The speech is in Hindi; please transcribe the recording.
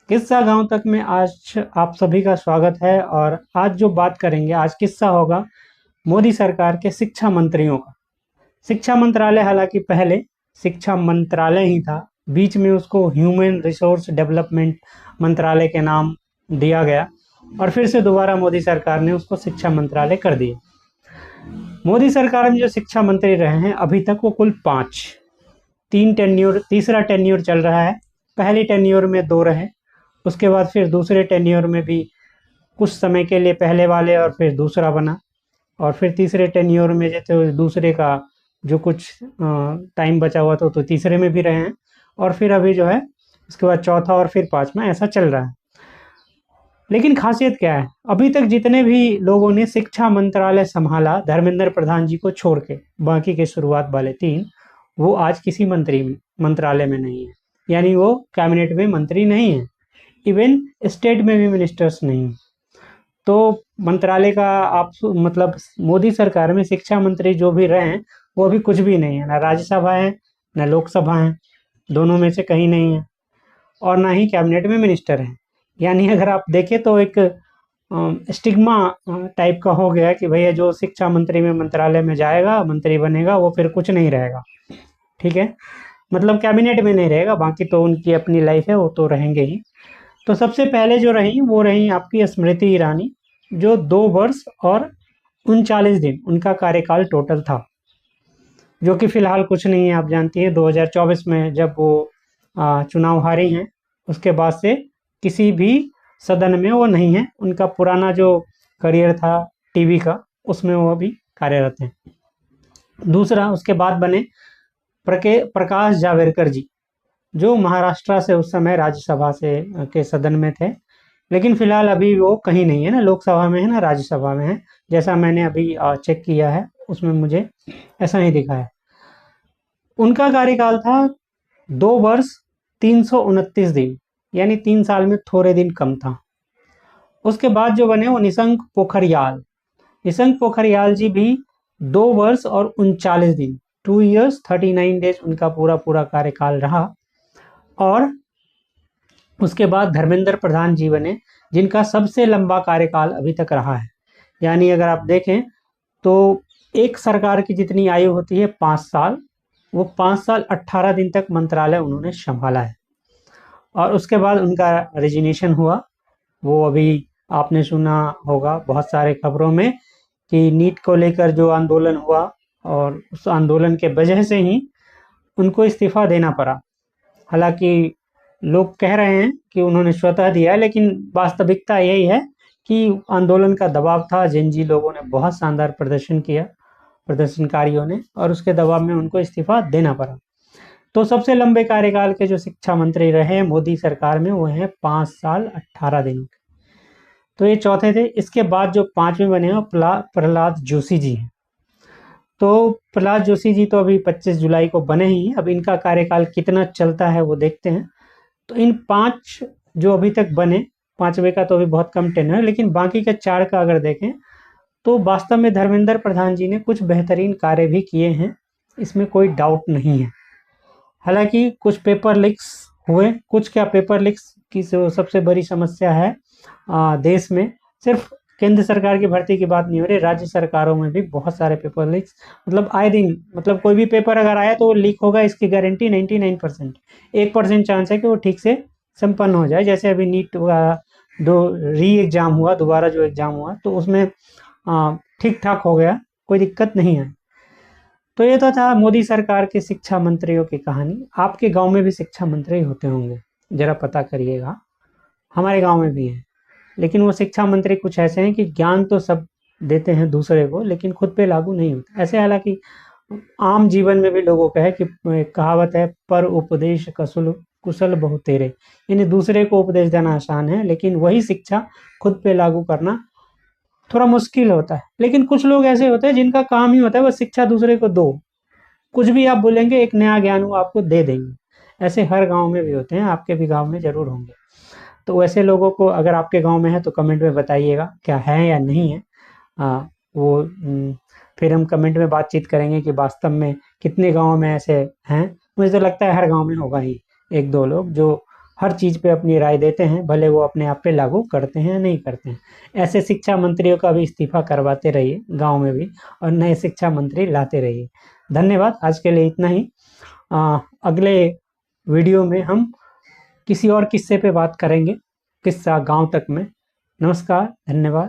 किस्सा गांव तक में आज आप सभी का स्वागत है। और आज जो बात करेंगे, आज किस्सा होगा मोदी सरकार के शिक्षा मंत्रियों का। शिक्षा मंत्रालय हालांकि पहले शिक्षा मंत्रालय ही था, बीच में उसको ह्यूमन रिसोर्स डेवलपमेंट मंत्रालय के नाम दिया गया और फिर से दोबारा मोदी सरकार ने उसको शिक्षा मंत्रालय कर दिया। मोदी सरकार में जो शिक्षा मंत्री रहे हैं अभी तक वो कुल 5, तीन टेन्योर, तीसरा टेन्योर चल रहा है। पहली टेन्योर में 2 रहे, उसके बाद फिर दूसरे टेन्योर में भी कुछ समय के लिए पहले वाले और फिर दूसरा बना, और फिर तीसरे टेन्योर में जैसे दूसरे का जो कुछ टाइम बचा हुआ था तो तीसरे में भी रहे हैं, और फिर अभी जो है उसके बाद चौथा और फिर 5वां ऐसा चल रहा है। लेकिन खासियत क्या है, अभी तक जितने भी लोगों ने शिक्षा मंत्रालय संभाला धर्मेंद्र प्रधान जी को छोड़ के, बाकी के शुरुआत वाले 3 वो आज किसी मंत्रालय में नहीं है, यानी वो कैबिनेट में मंत्री नहीं है, इवन स्टेट में भी मिनिस्टर्स नहीं। तो मंत्रालय का आप मतलब मोदी सरकार में शिक्षा मंत्री जो भी रहे हैं वो अभी कुछ भी नहीं है, ना राज्यसभा है ना लोकसभा है, दोनों में से कहीं नहीं है, और ना ही कैबिनेट में मिनिस्टर है। यानी अगर आप देखें तो एक स्टिग्मा टाइप का हो गया कि भैया जो शिक्षा मंत्री में मंत्रालय में जाएगा, मंत्री बनेगा, वो फिर कुछ नहीं रहेगा। ठीक है, मतलब कैबिनेट में नहीं रहेगा, बाकी तो उनकी अपनी लाइफ है, वो तो रहेंगे ही। तो सबसे पहले जो रही वो रही आपकी स्मृति ईरानी, जो 2 वर्ष और 39 दिन उनका कार्यकाल टोटल था, जो कि फिलहाल कुछ नहीं है। आप जानती है 2024 में जब वो चुनाव हारी हैं, उसके बाद से किसी भी सदन में वो नहीं है। उनका पुराना जो करियर था टीवी का, उसमें वो अभी कार्यरत हैं। दूसरा, उसके बाद बने प्रकाश जावड़ेकर जी, जो महाराष्ट्र से उस समय राज्यसभा से के सदन में थे, लेकिन फिलहाल अभी वो कहीं नहीं है, ना लोकसभा में है ना राज्यसभा में है। जैसा मैंने अभी चेक किया है उसमें मुझे ऐसा ही दिखा है। उनका कार्यकाल था 2 वर्ष 329 दिन, यानी 3 साल में थोड़े दिन कम था। उसके बाद जो बने वो निशंक पोखरियाल जी भी 2 वर्ष और 39 दिन, 2 years 39 days उनका पूरा पूरा कार्यकाल रहा। और उसके बाद धर्मेंद्र प्रधान जी बने, जिनका सबसे लंबा कार्यकाल अभी तक रहा है। यानी अगर आप देखें तो एक सरकार की जितनी आयु होती है 5 साल, वो 5 साल 18 दिन तक मंत्रालय उन्होंने संभाला है। और उसके बाद उनका रेजिग्नेशन हुआ। वो अभी आपने सुना होगा बहुत सारे खबरों में कि नीट को लेकर जो आंदोलन हुआ, और उस आंदोलन के वजह से ही उनको इस्तीफा देना पड़ा। हालांकि लोग कह रहे हैं कि उन्होंने स्वतः दिया है, लेकिन वास्तविकता यही है कि आंदोलन का दबाव था। जेनजी लोगों ने बहुत शानदार प्रदर्शन किया, प्रदर्शनकारियों ने, और उसके दबाव में उनको इस्तीफा देना पड़ा। तो सबसे लंबे कार्यकाल के जो शिक्षा मंत्री रहे मोदी सरकार में वो हैं 5 साल 18 दिन के। तो ये चौथे थे। इसके बाद जो 5वें बने हैं प्रहलाद जोशी जी हैं। तो प्रहलाद जोशी जी तो अभी 25 जुलाई को बने ही हैं। अब इनका कार्यकाल कितना चलता है वो देखते हैं। तो इन 5 जो अभी तक बने, 5वें का तो अभी बहुत कम टेन्योर है, लेकिन बाकी के 4 का अगर देखें तो वास्तव में धर्मेंद्र प्रधान जी ने कुछ बेहतरीन कार्य भी किए हैं, इसमें कोई डाउट नहीं है। हालांकि कुछ पेपर लीक्स हुए, कुछ क्या, पेपर लीक्स की जो सबसे बड़ी समस्या है देश में, सिर्फ केंद्र सरकार की भर्ती की बात नहीं हो रही, राज्य सरकारों में भी बहुत सारे पेपर लीक्स, मतलब आए दिन, मतलब कोई भी पेपर अगर आया तो वो लीक होगा, इसकी गारंटी 99%। 1% चांस है कि वो ठीक से संपन्न हो जाए। जैसे अभी नीट दो री एग्जाम हुआ, दोबारा जो एग्जाम हुआ, तो उसमें ठीक ठाक हो गया, कोई दिक्कत नहीं है। तो ये तो था मोदी सरकार के शिक्षा मंत्रियों की कहानी। आपके गांव में भी शिक्षा मंत्री होते होंगे, जरा पता करिएगा। हमारे गांव में भी है, लेकिन वो शिक्षा मंत्री कुछ ऐसे हैं कि ज्ञान तो सब देते हैं दूसरे को, लेकिन खुद पे लागू नहीं होता ऐसे। हालांकि आम जीवन में भी लोगों का है कि कहावत है, पर उपदेश कसल कुशल बहु तेरे, यानी दूसरे को उपदेश देना आसान है, लेकिन वही शिक्षा खुद पे लागू करना थोड़ा मुश्किल होता है। लेकिन कुछ लोग ऐसे होते हैं जिनका काम ही होता है बस शिक्षा दूसरे को दो, कुछ भी आप बोलेंगे एक नया ज्ञान वो आपको दे देंगे। ऐसे हर गांव में भी होते हैं, आपके भी गांव में जरूर होंगे। तो वैसे लोगों को अगर आपके गांव में है तो कमेंट में बताइएगा क्या है या नहीं है। वो फिर हम कमेंट में बातचीत करेंगे कि वास्तव में कितने गाँव में ऐसे हैं। मुझे तो लगता है हर गाँव में होगा ही 1-2 लोग जो हर चीज़ पे अपनी राय देते हैं, भले वो अपने आप पे लागू करते हैं या नहीं करते हैं। ऐसे शिक्षा मंत्रियों का भी इस्तीफा करवाते रहिए गांव में भी, और नए शिक्षा मंत्री लाते रहिए। धन्यवाद, आज के लिए इतना ही। अगले वीडियो में हम किसी और किस्से पे बात करेंगे, किस्सा गांव तक में। नमस्कार, धन्यवाद।